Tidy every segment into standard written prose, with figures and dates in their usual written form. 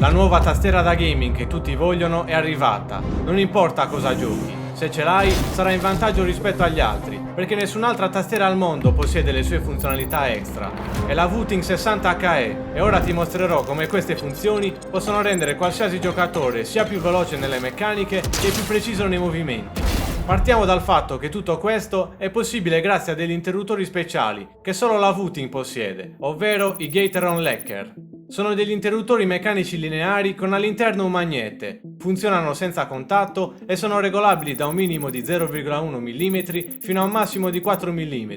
La nuova tastiera da gaming che tutti vogliono è arrivata. Non importa cosa giochi, se ce l'hai sarà in vantaggio rispetto agli altri, perché nessun'altra tastiera al mondo possiede le sue funzionalità extra. È la VTING 60HE e ora ti mostrerò come queste funzioni possono rendere qualsiasi giocatore sia più veloce nelle meccaniche che più preciso nei movimenti. Partiamo dal fatto che tutto questo è possibile grazie a degli interruttori speciali che solo la VTING possiede, ovvero i Gateron Lecker. Sono degli interruttori meccanici lineari con all'interno un magnete, funzionano senza contatto e sono regolabili da un minimo di 0,1 mm fino a un massimo di 4 mm.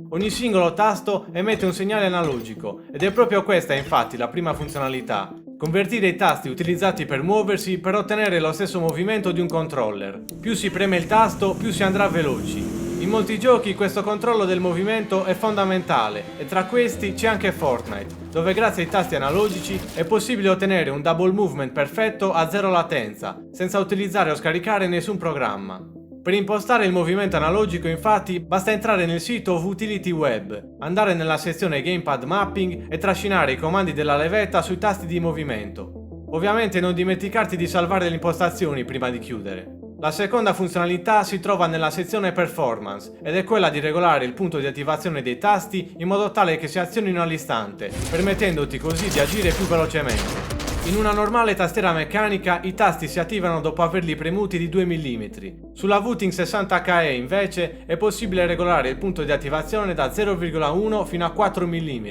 Ogni singolo tasto emette un segnale analogico ed è proprio questa infatti la prima funzionalità: convertire i tasti utilizzati per muoversi per ottenere lo stesso movimento di un controller. Più si preme il tasto, più si andrà veloci. In molti giochi questo controllo del movimento è fondamentale e tra questi c'è anche Fortnite, dove grazie ai tasti analogici è possibile ottenere un double movement perfetto a zero latenza, senza utilizzare o scaricare nessun programma. Per impostare il movimento analogico infatti basta entrare nel sito Utility Web, andare nella sezione Gamepad Mapping e trascinare i comandi della levetta sui tasti di movimento. Ovviamente non dimenticarti di salvare le impostazioni prima di chiudere. La seconda funzionalità si trova nella sezione Performance ed è quella di regolare il punto di attivazione dei tasti in modo tale che si azionino all'istante, permettendoti così di agire più velocemente. In una normale tastiera meccanica i tasti si attivano dopo averli premuti di 2 mm. Sulla VTING 60HE invece è possibile regolare il punto di attivazione da 0,1 fino a 4 mm.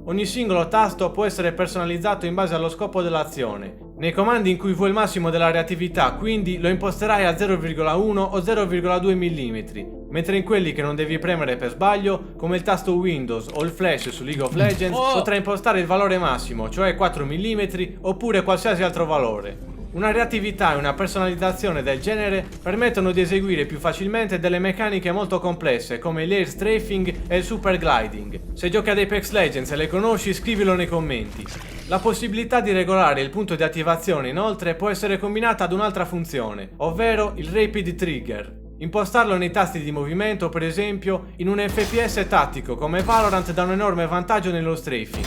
Ogni singolo tasto può essere personalizzato in base allo scopo dell'azione. Nei comandi in cui vuoi il massimo della reattività, quindi lo imposterai a 0,1 o 0,2 mm, mentre in quelli che non devi premere per sbaglio, come il tasto Windows o il flash su League of Legends, potrai impostare il valore massimo, cioè 4 mm, oppure qualsiasi altro valore. Una reattività e una personalizzazione del genere permettono di eseguire più facilmente delle meccaniche molto complesse come l'air strafing e il super gliding. Se giochi ad Apex Legends e le conosci, scrivilo nei commenti. La possibilità di regolare il punto di attivazione inoltre può essere combinata ad un'altra funzione, ovvero il Rapid Trigger. Impostarlo nei tasti di movimento, per esempio, in un FPS tattico come Valorant dà un enorme vantaggio nello strafing.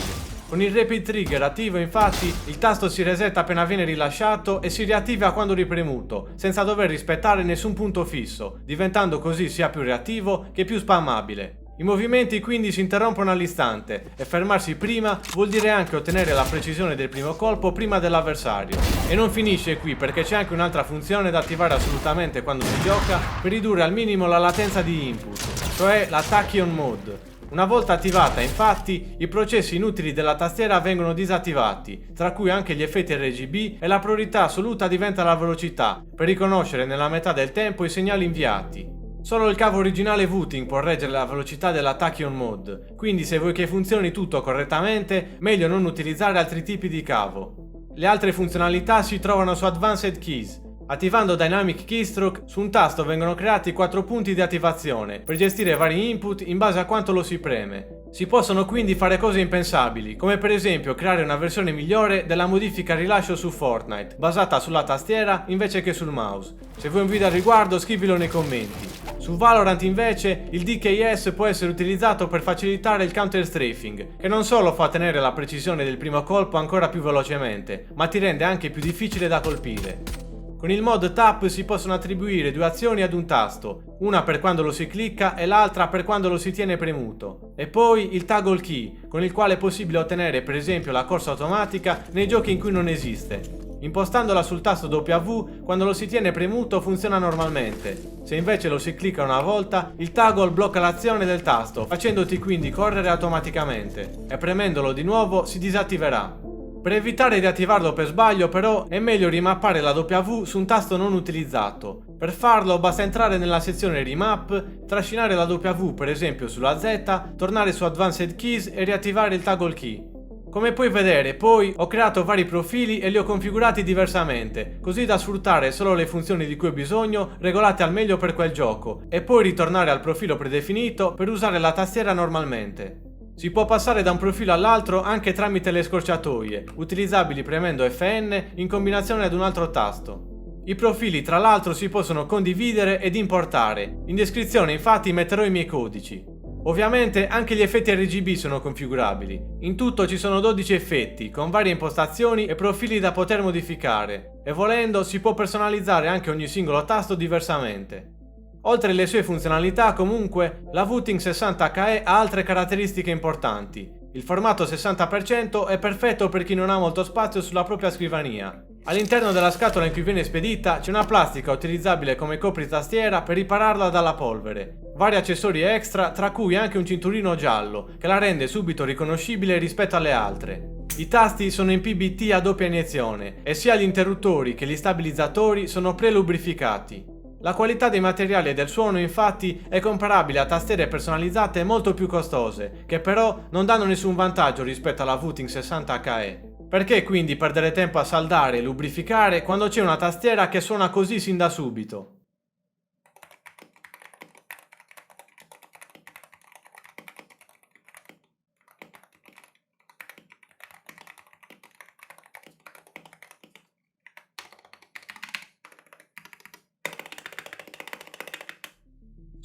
Con il Rapid Trigger attivo infatti il tasto si resetta appena viene rilasciato e si riattiva quando ripremuto, senza dover rispettare nessun punto fisso, diventando così sia più reattivo che più spammabile. I movimenti quindi si interrompono all'istante e fermarsi prima vuol dire anche ottenere la precisione del primo colpo prima dell'avversario. E non finisce qui, perché c'è anche un'altra funzione da attivare assolutamente quando si gioca per ridurre al minimo la latenza di input, cioè la Tachyon Mode. Una volta attivata, infatti, i processi inutili della tastiera vengono disattivati, tra cui anche gli effetti RGB, e la priorità assoluta diventa la velocità, per riconoscere nella metà del tempo i segnali inviati. Solo il cavo originale VTING può reggere la velocità della Tachyon Mode, quindi se vuoi che funzioni tutto correttamente, meglio non utilizzare altri tipi di cavo. Le altre funzionalità si trovano su Advanced Keys. Attivando Dynamic Keystroke, su un tasto vengono creati 4 punti di attivazione per gestire vari input in base a quanto lo si preme. Si possono quindi fare cose impensabili, come per esempio creare una versione migliore della modifica rilascio su Fortnite, basata sulla tastiera invece che sul mouse. Se vuoi un video al riguardo scrivilo nei commenti. Su Valorant invece il DKS può essere utilizzato per facilitare il counter strafing, che non solo fa ottenere la precisione del primo colpo ancora più velocemente, ma ti rende anche più difficile da colpire. Con il mod Tap si possono attribuire 2 azioni ad un tasto, una per quando lo si clicca e l'altra per quando lo si tiene premuto. E poi il Toggle Key, con il quale è possibile ottenere per esempio la corsa automatica nei giochi in cui non esiste. Impostandola sul tasto W, quando lo si tiene premuto funziona normalmente. Se invece lo si clicca una volta, il toggle blocca l'azione del tasto, facendoti quindi correre automaticamente. E premendolo di nuovo si disattiverà. Per evitare di attivarlo per sbaglio però è meglio rimappare la W su un tasto non utilizzato. Per farlo basta entrare nella sezione Remap, trascinare la W per esempio sulla Z, tornare su Advanced Keys e riattivare il Toggle Key. Come puoi vedere poi ho creato vari profili e li ho configurati diversamente, così da sfruttare solo le funzioni di cui ho bisogno regolate al meglio per quel gioco e poi ritornare al profilo predefinito per usare la tastiera normalmente. Si può passare da un profilo all'altro anche tramite le scorciatoie, utilizzabili premendo Fn in combinazione ad un altro tasto. I profili tra l'altro si possono condividere ed importare, in descrizione infatti metterò i miei codici. Ovviamente anche gli effetti RGB sono configurabili. In tutto ci sono 12 effetti, con varie impostazioni e profili da poter modificare, e volendo si può personalizzare anche ogni singolo tasto diversamente. Oltre alle sue funzionalità, comunque, la VTING 60HE ha altre caratteristiche importanti. Il formato 60% è perfetto per chi non ha molto spazio sulla propria scrivania. All'interno della scatola in cui viene spedita c'è una plastica utilizzabile come copritastiera per ripararla dalla polvere. Vari accessori extra, tra cui anche un cinturino giallo, che la rende subito riconoscibile rispetto alle altre. I tasti sono in PBT a doppia iniezione e sia gli interruttori che gli stabilizzatori sono pre-lubrificati. La qualità dei materiali e del suono infatti è comparabile a tastiere personalizzate molto più costose, che però non danno nessun vantaggio rispetto alla VTING 60HE. Perché quindi perdere tempo a saldare e lubrificare quando c'è una tastiera che suona così sin da subito?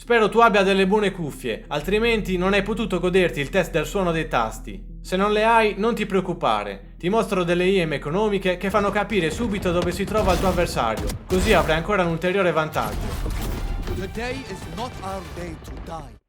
Spero tu abbia delle buone cuffie, altrimenti non hai potuto goderti il test del suono dei tasti. Se non le hai, non ti preoccupare, ti mostro delle IEM economiche che fanno capire subito dove si trova il tuo avversario, così avrai ancora un ulteriore vantaggio. Today is not our day to die.